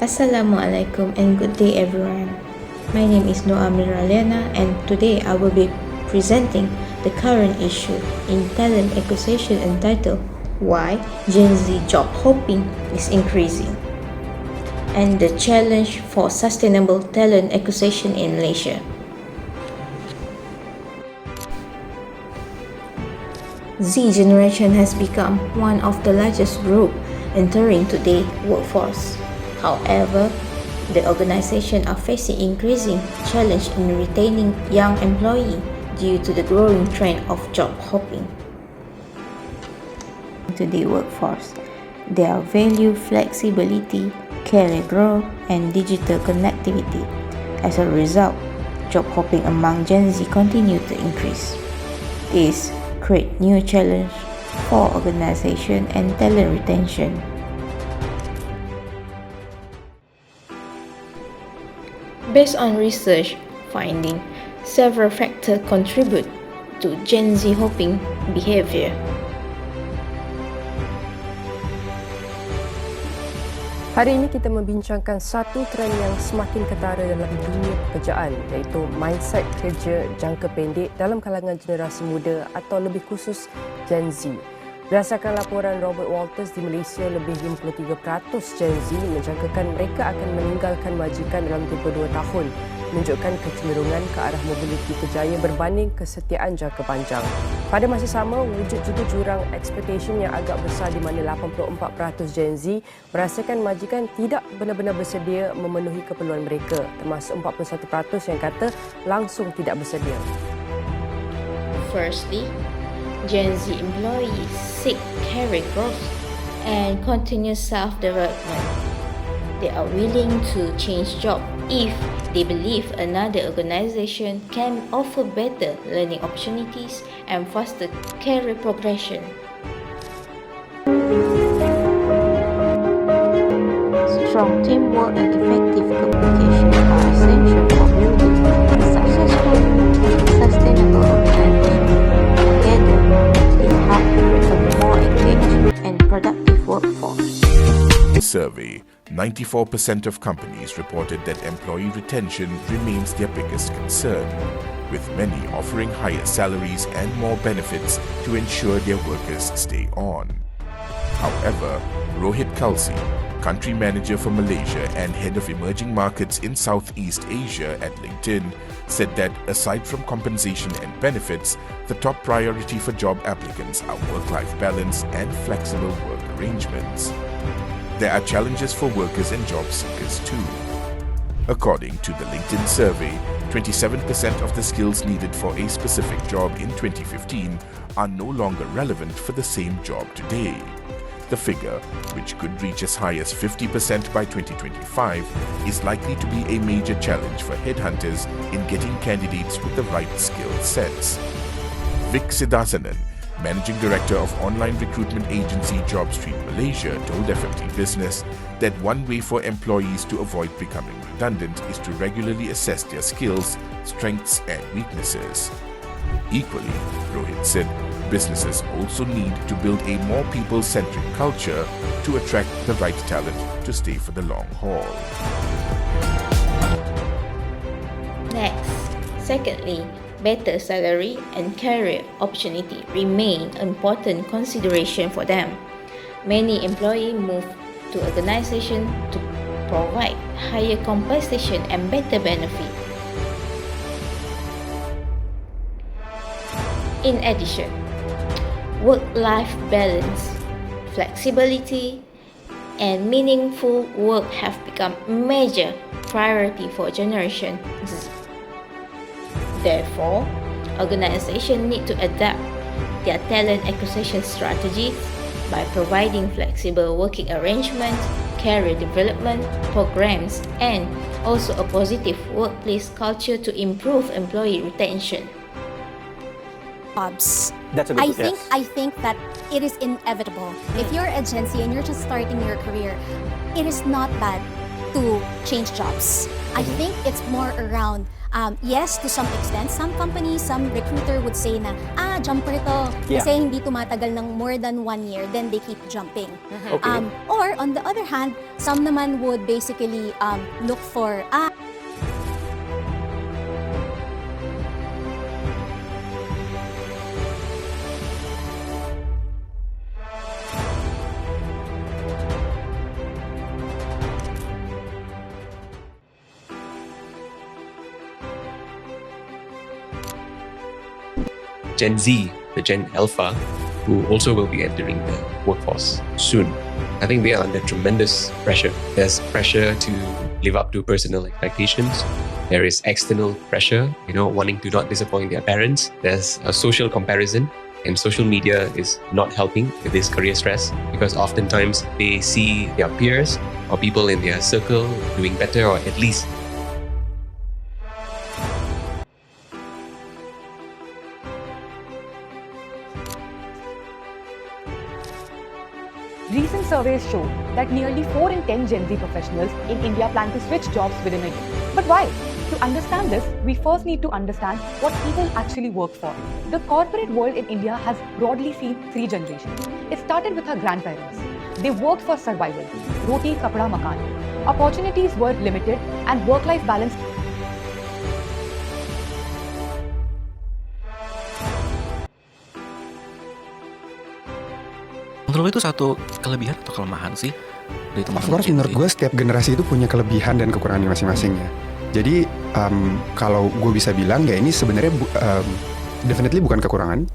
Assalamualaikum and good day everyone. My name is Noah Miraliana and today I will be presenting the current issue in talent acquisition entitled Why Gen Z Job Hopping is Increasing and the challenge for sustainable talent acquisition in Malaysia. Z generation has become one of the largest group entering today's workforce. However, the organizations are facing increasing challenge in retaining young employees due to the growing trend of job hopping. To the workforce, they value flexibility, career growth, and digital connectivity. As a result, job hopping among Gen Z continue to increase. This creates new challenge for organization and talent retention. Based on research finding, several factors contribute to Gen Z hopping behavior. Hari ini kita membincangkan satu trend yang semakin ketara dalam dunia pekerjaan, iaitu mindset kerja jangka pendek dalam kalangan generasi muda atau lebih khusus Gen Z. Berdasarkan laporan Robert Walters di Malaysia, lebih 53% Gen Z menjangkakan mereka akan meninggalkan majikan dalam tempoh 2 tahun, menunjukkan kecenderungan ke arah mobiliti kerjaya berbanding kesetiaan jangka panjang. Pada masa sama, wujud juga jurang expectation yang agak besar di mana 84% Gen Z merasakan majikan tidak benar-benar bersedia memenuhi keperluan mereka, termasuk 41% yang kata langsung tidak bersedia. Firstly, Gen Z employees seek career growth and continuous self-development. They are willing to change job if they believe another organization can offer better learning opportunities and faster career progression. Strong teamwork and effective communication are essential for building a successful, sustainable organization. Together, they help create a more engaged and productive workforce. Survey, 94% of companies reported that employee retention remains their biggest concern, with many offering higher salaries and more benefits to ensure their workers stay on. However, Rohit Kalsi, country manager for Malaysia and head of emerging markets in Southeast Asia at LinkedIn, said that aside from compensation and benefits, the top priority for job applicants are work-life balance and flexible work arrangements. There are challenges for workers and job seekers too. According to the LinkedIn survey, 27% of the skills needed for a specific job in 2015 are no longer relevant for the same job today. The figure, which could reach as high as 50% by 2025, is likely to be a major challenge for headhunters in getting candidates with the right skill sets. Vic Siddhasanan, Managing Director of online recruitment agency JobStreet Malaysia, told FMT Business that one way for employees to avoid becoming redundant is to regularly assess their skills, strengths and weaknesses. Equally, Rohit said, businesses also need to build a more people-centric culture to attract the right talent to stay for the long haul. Next, secondly, better salary and career opportunity remain an important consideration for them. Many employees move to organizations to provide higher compensation and better benefit. In addition, work-life balance, flexibility, and meaningful work have become major priority for Generation Z. Therefore, organizations need to adapt their talent acquisition strategies by providing flexible working arrangements, career development programs, and also a positive workplace culture to improve employee retention. Jobs. That's a good I think that it is inevitable. If you're a Gen Z and you're just starting your career, it is not bad to change jobs. I think it's more around, yes, to some extent, some companies, some recruiter would say na, jumper to. Kasi hindi tumatagal ng more than 1 year, then they keep jumping. Okay. Or on the other hand, some naman would basically look for, Gen Z, the Gen Alpha, who also will be entering the workforce soon. I think they are under tremendous pressure. There's pressure to live up to personal expectations. There is external pressure, wanting to not disappoint their parents. There's a social comparison, and social media is not helping with this career stress because oftentimes they see their peers or people in their circle doing better, or at least Recent surveys show that nearly 4 in 10 Gen Z professionals in India plan to switch jobs within a year. But why? To understand this, we first need to understand what people actually work for. The corporate world in India has broadly seen 3 generations. It started with our grandparents. They worked for survival. Roti, kapda, makan. Opportunities were limited and work-life balance Menurut lo itu satu kelebihan atau kelemahan sih dari Of teman-teman course, Gen Z? menurut gue setiap generasi itu punya kelebihan dan kekurangannya masing-masing ya. Jadi kalau gue bisa bilang ya ini sebenarnya definitely bukan kekurangan,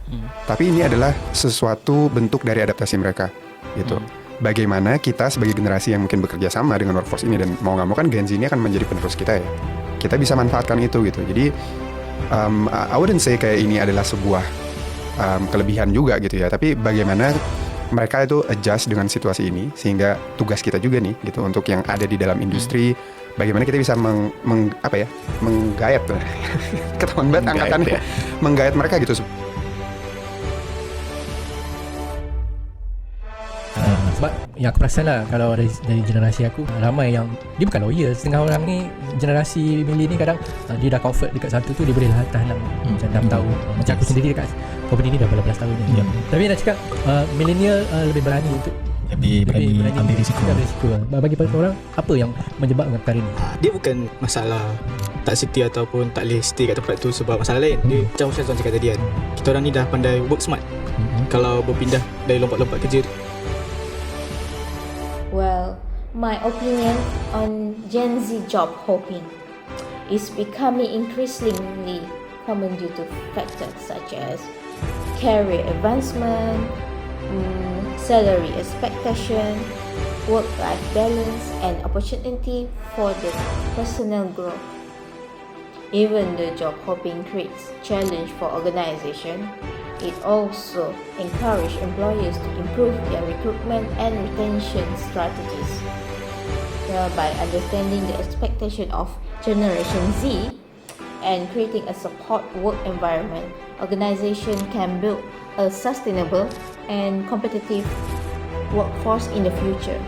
tapi ini adalah sesuatu bentuk dari adaptasi mereka gitu. Bagaimana kita sebagai generasi yang mungkin bekerja sama dengan workforce ini, dan mau nggak mau kan Gen Z ini akan menjadi penerus kita ya. Kita bisa manfaatkan itu gitu. Jadi I wouldn't say kayak ini adalah sebuah kelebihan juga gitu ya. Tapi bagaimana mereka itu adjust dengan situasi ini, sehingga tugas kita juga nih gitu untuk yang ada di dalam industri, bagaimana kita bisa menggayat ketahuan banget angkatannya, menggayat mereka gitu. Sebab yang aku perasan lah, kalau dari generasi aku, ramai yang dia bukan lawyer. Setengah orang ni generasi milenial ni kadang dia dah comfort dekat satu tu, dia boleh tahan macam 6 tahun. Macam aku sendiri dekat company ni dah berapa belas tahun ni. Tapi nak cakap milenial lebih berani untuk Lebih berani ambil risiko. Bagi orang, apa yang menjebakkan perkara ni? Dia bukan masalah tak setia ataupun tak boleh stay kat tempat tu sebab masalah lain. Dia macam Ustaz cakap tadi kan, kita orang ni dah pandai work smart. Kalau berpindah dari lompat-lompat kerja. Well, my opinion on Gen Z job hopping is becoming increasingly common due to factors such as career advancement, salary expectation, work-life balance, and opportunity for the personal growth. Even the job hopping creates challenge for organization, it also encourages employers to improve their recruitment and retention strategies. By understanding the expectation of Generation Z and creating a support work environment, organization can build a sustainable and competitive workforce in the future.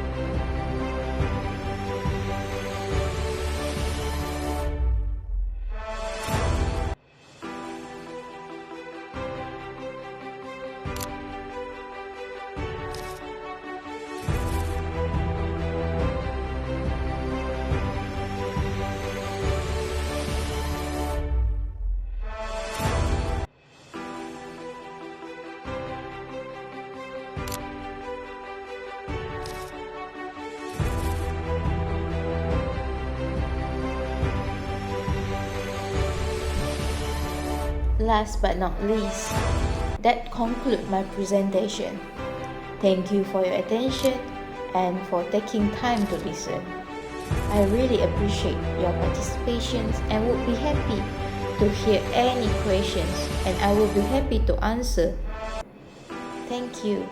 Last but not least, that concludes my presentation. Thank you for your attention and for taking time to listen. I really appreciate your participation and would be happy to hear any questions, and I will be happy to answer. Thank you.